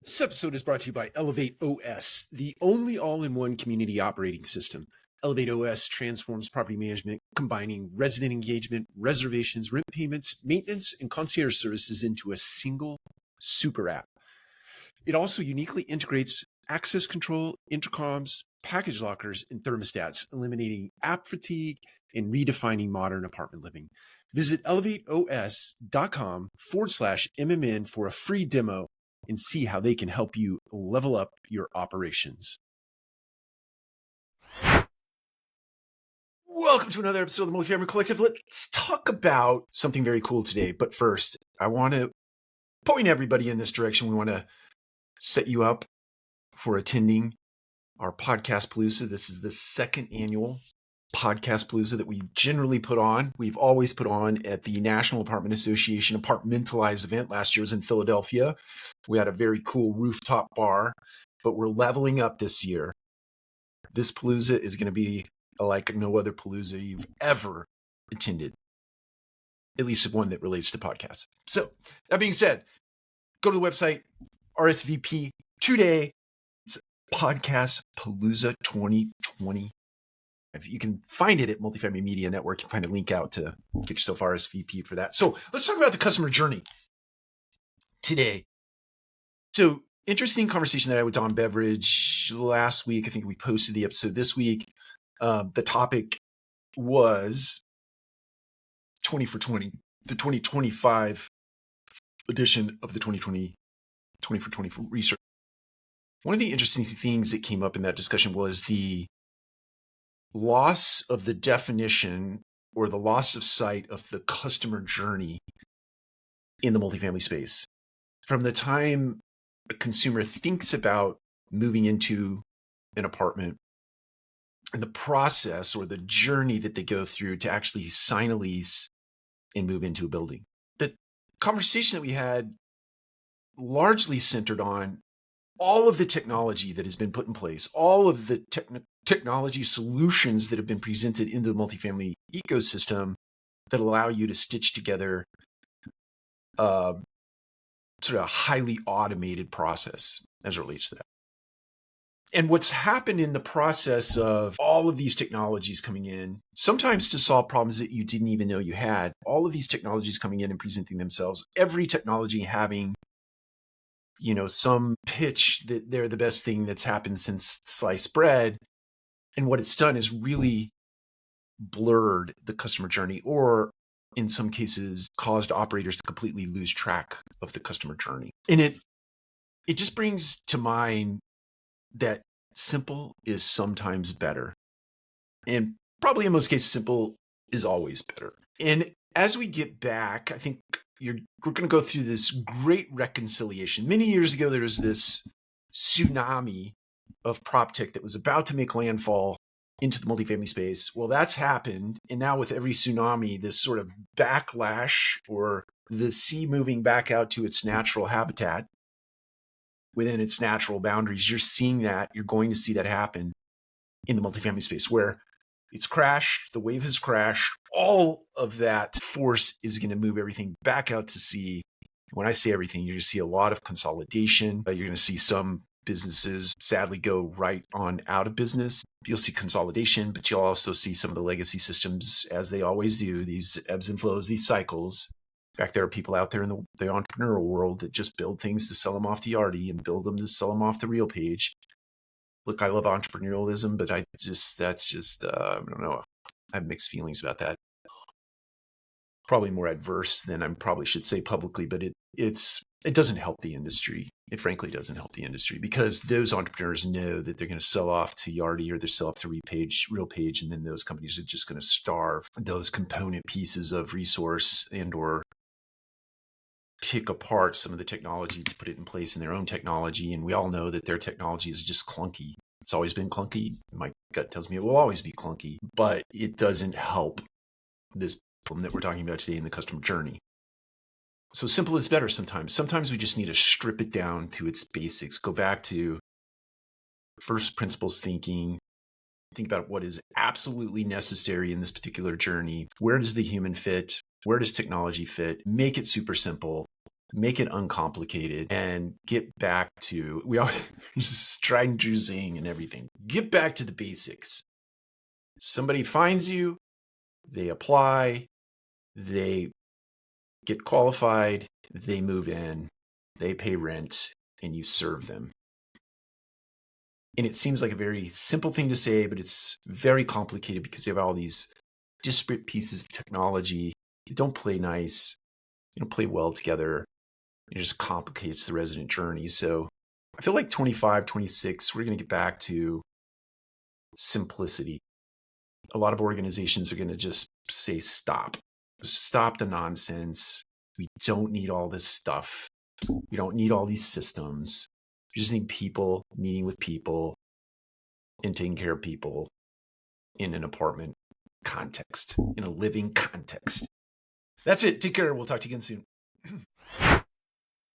This episode is brought to you by Elevate OS, the only all-in-one community operating system. Elevate OS transforms property management, combining resident engagement, reservations, rent payments, maintenance, and concierge services into a single super app. It also uniquely integrates access control, intercoms, package lockers, and thermostats, eliminating app fatigue and redefining modern apartment living. Visit elevateos.com/MMN for a free demo and see how they can help you level up your operations. Welcome to another episode of the Multifamily Collective. Let's talk about something very cool today. But first, I want to point everybody in this direction. We want to set you up for attending our Podcast Palooza. This is the second annual Podcast Palooza that we generally put on. We've always put on at the National Apartment Association Apartmentalize event. Last year was in Philadelphia. We had a very cool rooftop bar, but we're leveling up this year. This Palooza is going to be like no other Palooza you've ever attended, at least one that relates to podcasts. So that being said, go to the website, RSVP today. It's Podcast Palooza 2020. You can find it at Multifamily Media Network. You can find a link out to get yourself RSVP for that. So let's talk about the customer journey today. So interesting conversation that I had with Don Beveridge last week. I think we posted the episode this week. The topic was 20 for 20, the 2025 edition of the 2020 for 20 research. One of the interesting things that came up in that discussion was the loss of the definition or the loss of sight of the customer journey in the multifamily space. From the time a consumer thinks about moving into an apartment and the process or the journey that they go through to actually sign a lease and move into a building. The conversation that we had largely centered on all of the technology that has been put in place, all of the technology solutions that have been presented into the multifamily ecosystem that allow you to stitch together sort of a highly automated process as it relates to that. And what's happened in the process of all of these technologies coming in, sometimes to solve problems that you didn't even know you had, all of these technologies coming in and presenting themselves, every technology having some pitch that they're the best thing that's happened since sliced bread. And what it's done is really blurred the customer journey, or in some cases caused operators to completely lose track of the customer journey. And it just brings to mind that simple is sometimes better. And probably in most cases, simple is always better. And as we get back, I think we're going to go through this great reconciliation. Many years ago, there was this tsunami of PropTech that was about to make landfall into the multifamily space. Well, that's happened. And now with every tsunami, this sort of backlash, or the sea moving back out to its natural habitat within its natural boundaries, you're seeing that. You're going to see that happen in the multifamily space where it's crashed, the wave has crashed. All of that force is going to move everything back out to sea. When I say everything, you're going to see a lot of consolidation. You're going to see some businesses sadly go right on out of business. You'll see consolidation, but you'll also see some of the legacy systems, as they always do, these ebbs and flows, these cycles. In fact, there are people out there in the entrepreneurial world that just build things to sell them off the Yardi and build them to sell them off the Real Page. Look, I love entrepreneurialism, but I don't know. I have mixed feelings about that. Probably more adverse than I probably should say publicly, but it doesn't help the industry. It frankly doesn't help the industry, because those entrepreneurs know that they're going to sell off to Yardi or they sell off to Real Page, and then those companies are just going to starve those component pieces of resource and or pick apart some of the technology to put it in place in their own technology. And we all know that their technology is just clunky. It's always been clunky. My gut tells me it will always be clunky, but it doesn't help this problem that we're talking about today in the customer journey. So simple is better sometimes. Sometimes we just need to strip it down to its basics. Go back to first principles thinking. Think about what is absolutely necessary in this particular journey. Where does the human fit? Where does technology fit? Make it super simple. make it uncomplicated, and get back to, we are just trying to zing and everything. Get back to the basics. Somebody finds you, they apply, they get qualified, they move in, they pay rent, and you serve them. And it seems like a very simple thing to say, but it's very complicated because you have all these disparate pieces of technology. They don't play nice, they don't play well together. It just complicates the resident journey. So I feel like 25, 26, we're going to get back to simplicity. A lot of organizations are going to just say, stop the nonsense. We don't need all this stuff. We don't need all these systems. We just need people meeting with people and taking care of people in an apartment context, in a living context. That's it. Take care. We'll talk to you again soon.